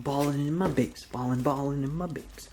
Ballin' in my base, ballin' in my base.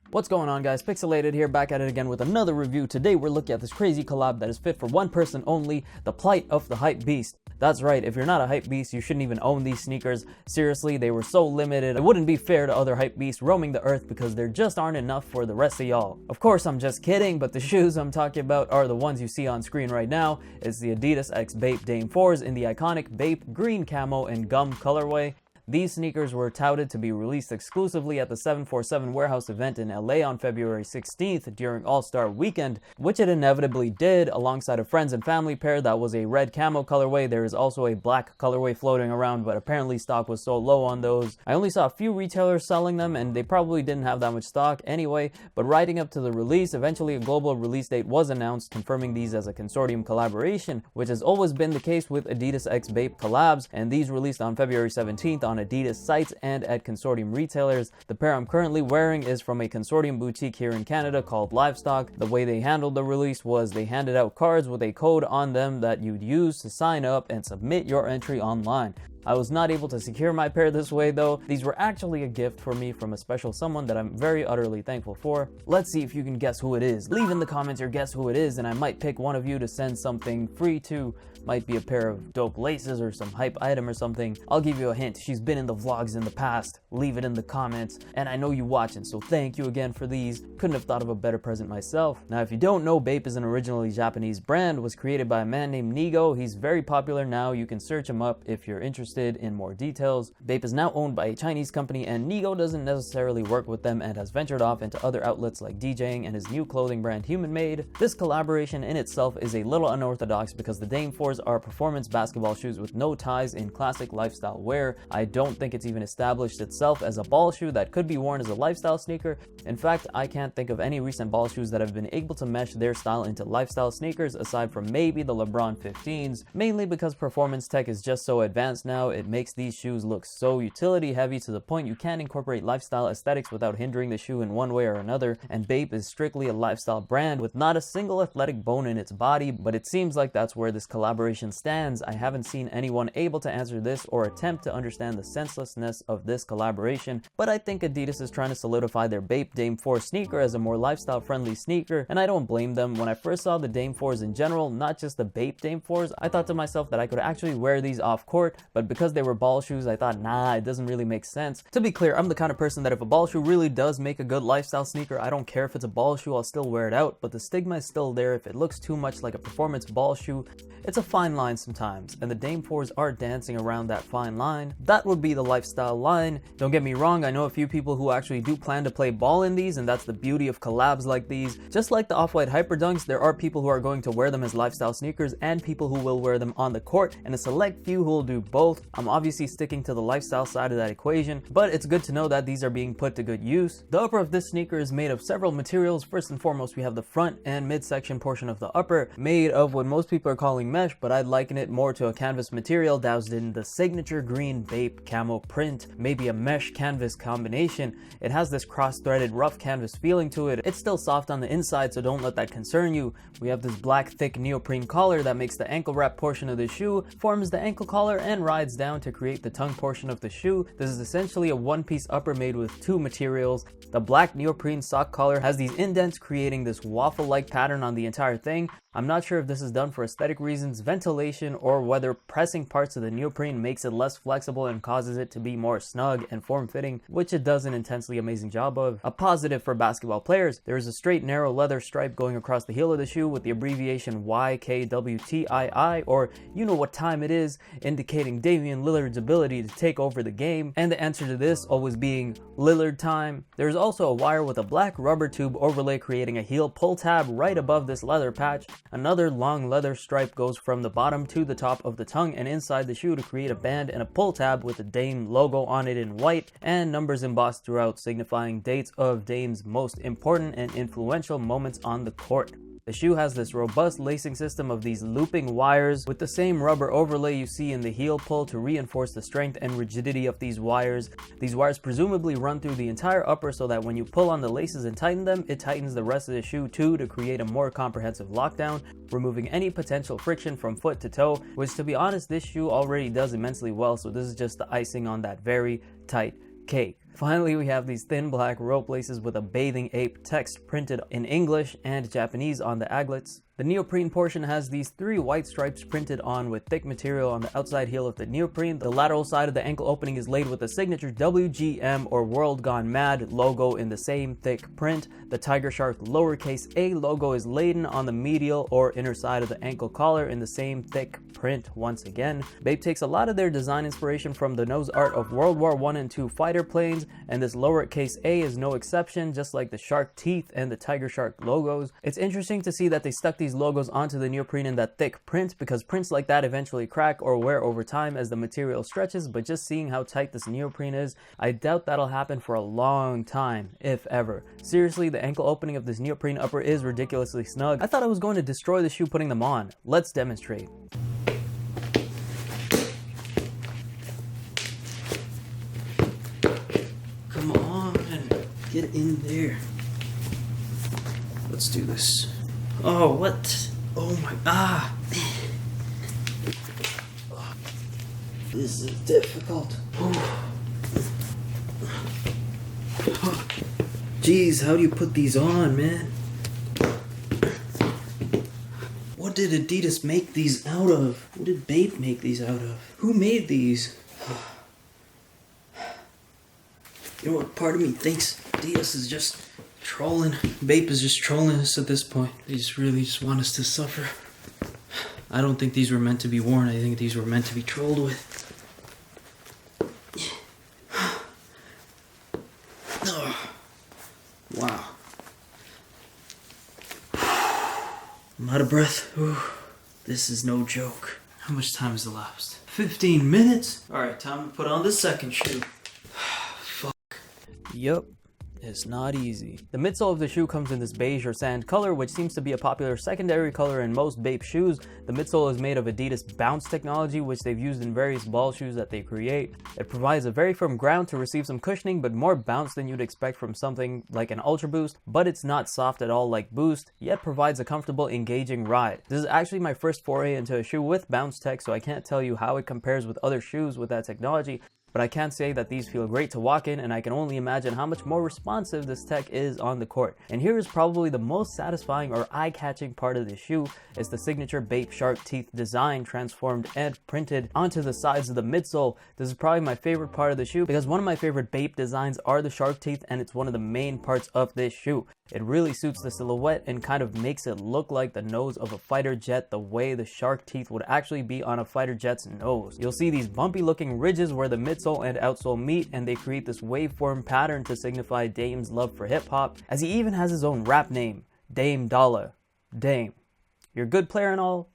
What's going on, guys? Picsoleated here, back at it again with another review. Today we're looking at this crazy collab that is fit for one person only, the plight of the Hypebeast. That's right, if you're not a Hypebeast, you shouldn't even own these sneakers. Seriously, they were so limited. It wouldn't be fair to other Hypebeasts roaming the earth because there just aren't enough for the rest of y'all. Of course, I'm just kidding, but the shoes I'm talking about are the ones you see on screen right now. It's the Adidas X Bape Dame 4s in the iconic Bape green camo and gum colorway. These sneakers were touted to be released exclusively at the 747 warehouse event in LA on February 16th during All-Star Weekend, which it inevitably did alongside a friends and family pair that was a red camo colorway. There is also a black colorway floating around, but apparently stock was so low on those. I only saw a few retailers selling them and they probably didn't have that much stock anyway, but riding up to the release, eventually a global release date was announced confirming these as a consortium collaboration, which has always been the case with Adidas X Bape collabs, and these released on February 17th on Adidas sites and at consortium retailers. The pair I'm currently wearing is from a consortium boutique here in Canada called Livestock. The way they handled the release was they handed out cards with a code on them that you'd use to sign up and submit your entry online. I was not able to secure my pair this way though. These were actually a gift for me from a special someone that I'm very utterly thankful for. Let's see if you can guess who it is. Leave in the comments your guess who it is and I might pick one of you to send something free to. Might be a pair of dope laces or some hype item or something. I'll give you a hint. She's been in the vlogs in the past. Leave it in the comments. And I know you watching, so thank you again for these. Couldn't have thought of a better present myself. Now, if you don't know, Bape is an originally Japanese brand. Was created by a man named Nigo. He's very popular now. You can search him up if you're interested in more details. Bape is now owned by a Chinese company and Nigo doesn't necessarily work with them and has ventured off into other outlets like DJing and his new clothing brand Human Made. This collaboration in itself is a little unorthodox because the Dame 4s are performance basketball shoes with no ties in classic lifestyle wear. I don't think it's even established itself as a ball shoe that could be worn as a lifestyle sneaker. In fact, I can't think of any recent ball shoes that have been able to mesh their style into lifestyle sneakers aside from maybe the LeBron 15s, mainly because performance tech is just so advanced now. It makes these shoes look so utility heavy to the point you can't incorporate lifestyle aesthetics without hindering the shoe in one way or another. And Bape is strictly a lifestyle brand with not a single athletic bone in its body, but it seems like that's where this collaboration stands. I haven't seen anyone able to answer this or attempt to understand the senselessness of this collaboration, but I think Adidas is trying to solidify their Bape Dame 4 sneaker as a more lifestyle friendly sneaker, and I don't blame them. When I first saw the Dame 4s in general, not just the Bape Dame 4s, I thought to myself that I could actually wear these off court, but because they were ball shoes, I thought, nah, it doesn't really make sense. To be clear, I'm the kind of person that if a ball shoe really does make a good lifestyle sneaker, I don't care if it's a ball shoe, I'll still wear it out, but the stigma is still there. If it looks too much like a performance ball shoe, it's a fine line sometimes, and the Dame 4s are dancing around that fine line. That would be the lifestyle line. Don't get me wrong, I know a few people who actually do plan to play ball in these, and that's the beauty of collabs like these. Just like the Off-White Hyper Dunks, there are people who are going to wear them as lifestyle sneakers and people who will wear them on the court, and a select few who will do both. I'm obviously sticking to the lifestyle side of that equation, but it's good to know that these are being put to good use. The upper of this sneaker is made of several materials. First and foremost, we have the front and midsection portion of the upper, made of what most people are calling mesh, but I'd liken it more to a canvas material doused in the signature green Bape camo print, maybe a mesh canvas combination. It has this cross-threaded rough canvas feeling to it. It's still soft on the inside, so don't let that concern you. We have this black thick neoprene collar that makes the ankle wrap portion of the shoe, forms the ankle collar and rides down to create the tongue portion of the shoe. This is essentially a one-piece upper made with two materials. The black neoprene sock collar has these indents creating this waffle-like pattern on the entire thing. I'm not sure if this is done for aesthetic reasons, ventilation, or whether pressing parts of the neoprene makes it less flexible and causes it to be more snug and form-fitting, which it does an intensely amazing job of. A positive for basketball players, there is a straight narrow leather stripe going across the heel of the shoe with the abbreviation YKWTII, or you know what time it is, indicating Damian Lillard's ability to take over the game, and the answer to this always being Lillard time. There's also a wire with a black rubber tube overlay creating a heel pull tab right above this leather patch. Another long leather stripe goes from the bottom to the top of the tongue and inside the shoe to create a band and a pull tab with the Dame logo on it in white and numbers embossed throughout, signifying dates of Dame's most important and influential moments on the court. The shoe has this robust lacing system of these looping wires with the same rubber overlay you see in the heel pull to reinforce the strength and rigidity of these wires. These wires presumably run through the entire upper so that when you pull on the laces and tighten them, it tightens the rest of the shoe too to create a more comprehensive lockdown, removing any potential friction from foot to toe, which to be honest, this shoe already does immensely well, so this is just the icing on that very tight cake. Finally, we have these thin black rope laces with a bathing ape text printed in English and Japanese on the aglets. The neoprene portion has these 3 white stripes printed on with thick material on the outside heel of the neoprene. The lateral side of the ankle opening is laid with the signature WGM or World Gone Mad logo in the same thick print. The tiger shark lowercase a logo is laden on the medial or inner side of the ankle collar in the same thick print once again. Bape takes a lot of their design inspiration from the nose art of World War I and II fighter planes, and this lowercase a is no exception, just like the shark teeth and the tiger shark logos. It's interesting to see that they stuck these logos onto the neoprene in that thick print, because prints like that eventually crack or wear over time as the material stretches, but just seeing how tight this neoprene is, I doubt that'll happen for a long time, if ever. Seriously, the ankle opening of this neoprene upper is ridiculously snug. I thought I was going to destroy the shoe putting them on. Let's demonstrate. Come on, get in there. Let's do this. Oh, what? Oh my, This is difficult. Jeez, how do you put these on, man? What did Adidas make these out of? What did Bape make these out of? Who made these? You know what, part of me thinks Adidas is just trolling. Bape is just trolling us at this point. They just really just want us to suffer. I don't think these were meant to be worn. I think these were meant to be trolled with. Oh, wow. I'm out of breath. Ooh, this is no joke. How much time has elapsed? 15 minutes? Alright, time to put on the second shoe. Yup, it's not easy. The midsole of the shoe comes in this beige or sand color, which seems to be a popular secondary color in most Bape shoes. The midsole is made of Adidas bounce technology, which they've used in various ball shoes that they create. It provides a very firm ground to receive some cushioning, but more bounce than you'd expect from something like an Ultra Boost, but it's not soft at all like Boost, yet provides a comfortable, engaging ride. This is actually my first foray into a shoe with bounce tech, so I can't tell you how it compares with other shoes with that technology, but I can say that these feel great to walk in, and I can only imagine how much more responsive this tech is on the court. And here is probably the most satisfying or eye-catching part of the shoe, is the signature Bape shark teeth design transformed and printed onto the sides of the midsole. This is probably my favorite part of the shoe, because one of my favorite Bape designs are the shark teeth, and it's one of the main parts of this shoe. It really suits the silhouette and kind of makes it look like the nose of a fighter jet, the way the shark teeth would actually be on a fighter jet's nose. You'll see these bumpy looking ridges where the midsole and outsole meet, and they create this waveform pattern to signify Dame's love for hip hop, as he even has his own rap name, Dame Dollar. Dame, you're a good player and all,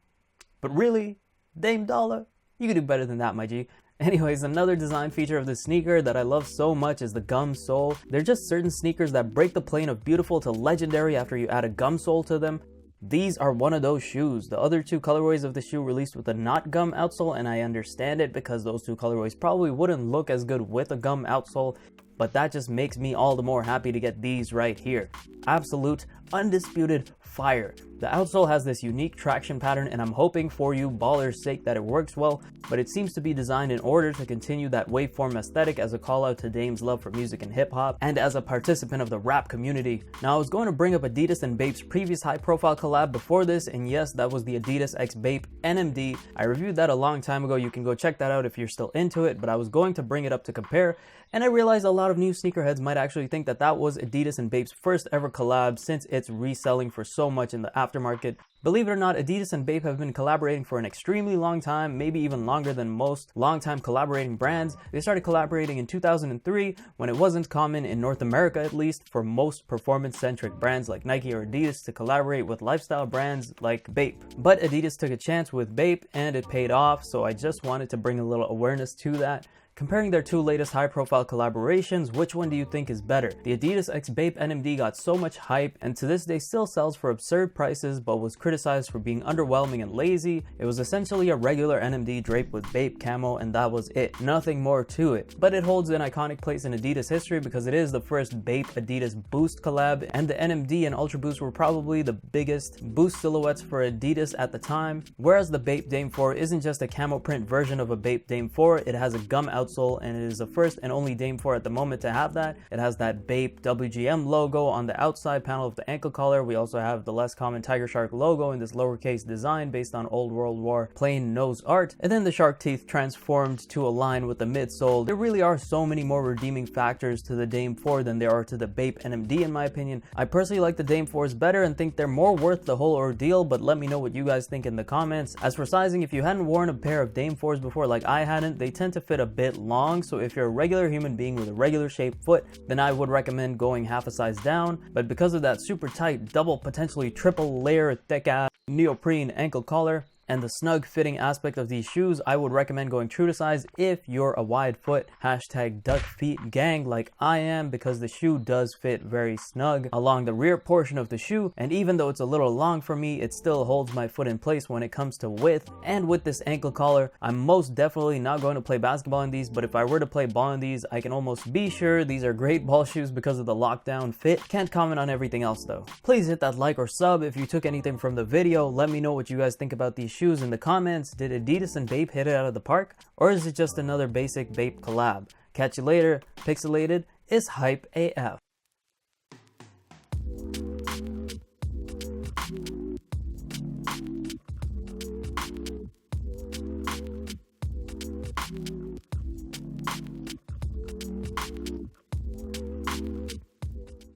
but really, Dame Dollar, you could do better than that, my G. Anyways, another design feature of this sneaker that I love so much is the gum sole. They're just certain sneakers that break the plane of beautiful to legendary after you add a gum sole to them. These are one of those shoes. The other 2 colorways of the shoe released with a not gum outsole, and I understand it because those 2 colorways probably wouldn't look as good with a gum outsole, but that just makes me all the more happy to get these right here. Absolute, undisputed fire. The outsole has this unique traction pattern, and I'm hoping for you ballers' sake that it works well, but it seems to be designed in order to continue that waveform aesthetic as a call out to Dame's love for music and hip hop, and as a participant of the rap community. Now, I was going to bring up Adidas and Bape's previous high profile collab before this, and yes, that was the Adidas x Bape NMD. I reviewed that a long time ago. You can go check that out if you're still into it, but I was going to bring it up to compare, and I realized a lot of new sneakerheads might actually think that that was Adidas and Bape's first ever collab, since it's reselling for so much in the aftermarket. Believe it or not, Adidas and Bape have been collaborating for an extremely long time, maybe even longer than most long-time collaborating brands. They started collaborating in 2003, when it wasn't common, in North America at least, for most performance-centric brands like Nike or Adidas to collaborate with lifestyle brands like Bape. But Adidas took a chance with Bape, and it paid off, so I just wanted to bring a little awareness to that. Comparing their 2 latest high-profile collaborations, which one do you think is better? The Adidas x Bape NMD got so much hype, and to this day still sells for absurd prices, but was criticized for being underwhelming and lazy. It was essentially a regular NMD draped with Bape camo, and that was it. Nothing more to it. But it holds an iconic place in Adidas history because it is the first Bape Adidas Boost collab, and the NMD and Ultra Boost were probably the biggest Boost silhouettes for Adidas at the time. Whereas the Bape Dame 4 isn't just a camo print version of a Bape Dame 4, it has a gum outsole outsole, and it is the first and only Dame 4 at the moment to have that. It has that Bape WGM logo on the outside panel of the ankle collar. We also have the less common tiger shark logo in this lowercase design based on Old World War plain nose art, and then the shark teeth transformed to align with the midsole. There really are so many more redeeming factors to the Dame 4 than there are to the Bape NMD in my opinion. I personally like the Dame 4s better and think they're more worth the whole ordeal, but let me know what you guys think in the comments. As for sizing, if you hadn't worn a pair of Dame 4s before like I hadn't, they tend to fit a bit long, so if you're a regular human being with a regular shaped foot, then I would recommend going half a size down. But because of that super tight, double, potentially triple layer thick ass neoprene ankle collar and the snug fitting aspect of these shoes, I would recommend going true to size if you're a wide foot hashtag duck feet gang like I am, because the shoe does fit very snug along the rear portion of the shoe, and even though it's a little long for me, it still holds my foot in place when it comes to width. And with this ankle collar, I'm most definitely not going to play basketball in these, but if I were to play ball in these, I can almost be sure these are great ball shoes because of the lockdown fit. Can't comment on everything else though. Please hit that like or sub if you took anything from the video. Let me know what you guys think about these shoes in the comments. Did Adidas and Bape hit it out of the park, or is it just another basic Bape collab? Catch you later. Picsoleated is hype AF.